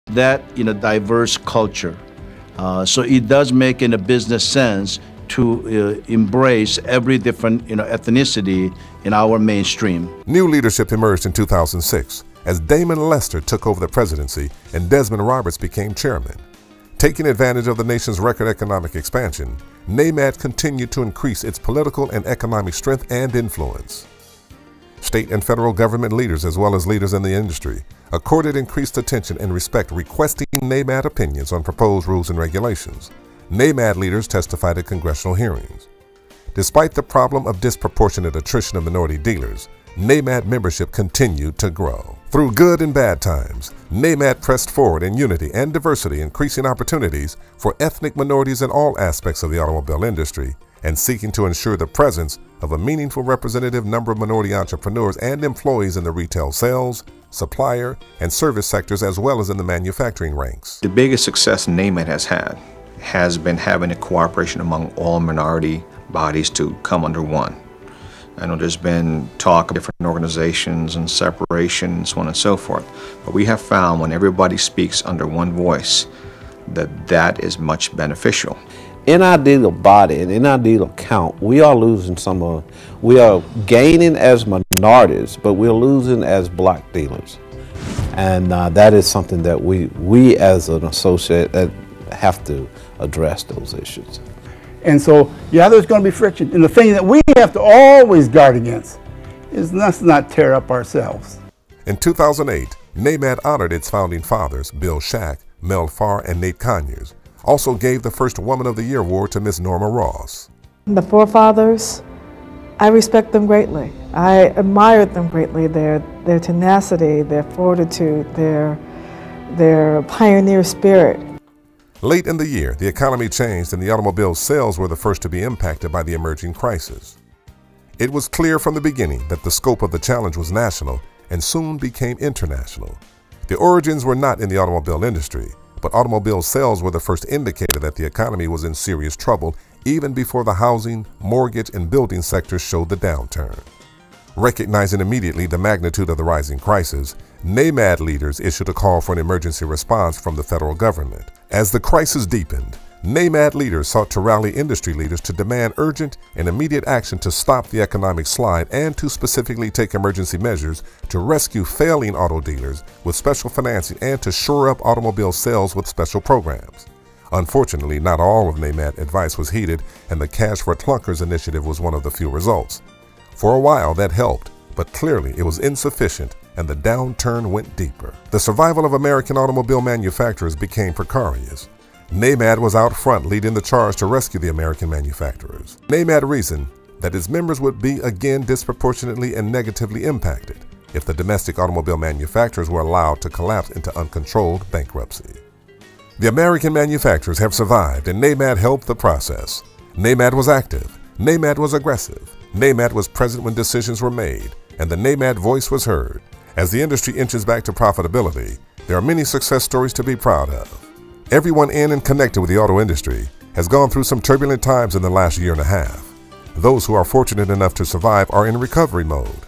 that diverse culture. So it does make in a business sense to embrace every different ethnicity in our mainstream. New leadership emerged in 2006 as Damon Lester took over the presidency and Desmond Roberts became chairman. Taking advantage of the nation's record economic expansion, NAMAD continued to increase its political and economic strength and influence. State and federal government leaders, as well as leaders in the industry, accorded increased attention and respect, requesting NAMAD opinions on proposed rules and regulations. NAMAD leaders testified at congressional hearings. Despite the problem of disproportionate attrition of minority dealers, NAMAD membership continued to grow. Through good and bad times, NAMAD pressed forward in unity and diversity, increasing opportunities for ethnic minorities in all aspects of the automobile industry, and seeking to ensure the presence of a meaningful representative number of minority entrepreneurs and employees in the retail sales, supplier, and service sectors, as well as in the manufacturing ranks. The biggest success NAMAD has had has been having a cooperation among all minority bodies to come under one. I know there's been talk of different organizations and separation and so on and so forth, but we have found when everybody speaks under one voice that is much beneficial. In our dealer body and in our dealer count, we are losing we are gaining as minorities, but we're losing as black dealers. And that is something that we as an associate have to address those issues. And so, yeah, there's going to be friction. And the thing that we have to always guard against is let's not tear up ourselves. In 2008, NAMAD honored its founding fathers, Bill Shack, Mel Farr, and Nate Conyers. Also gave the first Woman of the Year award to Miss Norma Ross. The forefathers, I respect them greatly. I admired them greatly, their tenacity, their fortitude, their pioneer spirit. Late in the year, the economy changed and the automobile sales were the first to be impacted by the emerging crisis. It was clear from the beginning that the scope of the challenge was national and soon became international. The origins were not in the automobile industry, but automobile sales were the first indicator that the economy was in serious trouble even before the housing, mortgage, and building sectors showed the downturn. Recognizing immediately the magnitude of the rising crisis, NAMAD leaders issued a call for an emergency response from the federal government. As the crisis deepened, NAMAD leaders sought to rally industry leaders to demand urgent and immediate action to stop the economic slide and to specifically take emergency measures to rescue failing auto dealers with special financing and to shore up automobile sales with special programs. Unfortunately, not all of NAMAD advice was heeded, and the Cash for Clunkers initiative was one of the few results. For a while that helped, but clearly it was insufficient and the downturn went deeper. The survival of American automobile manufacturers became precarious. NAMAD was out front leading the charge to rescue the American manufacturers. NAMAD reasoned that its members would be again disproportionately and negatively impacted if the domestic automobile manufacturers were allowed to collapse into uncontrolled bankruptcy. The American manufacturers have survived and NAMAD helped the process. NAMAD was active, NAMAD was aggressive, NAMAD was present when decisions were made, and the NAMAD voice was heard. As the industry inches back to profitability, there are many success stories to be proud of. Everyone in and connected with the auto industry has gone through some turbulent times in the last year and a half. Those who are fortunate enough to survive are in recovery mode.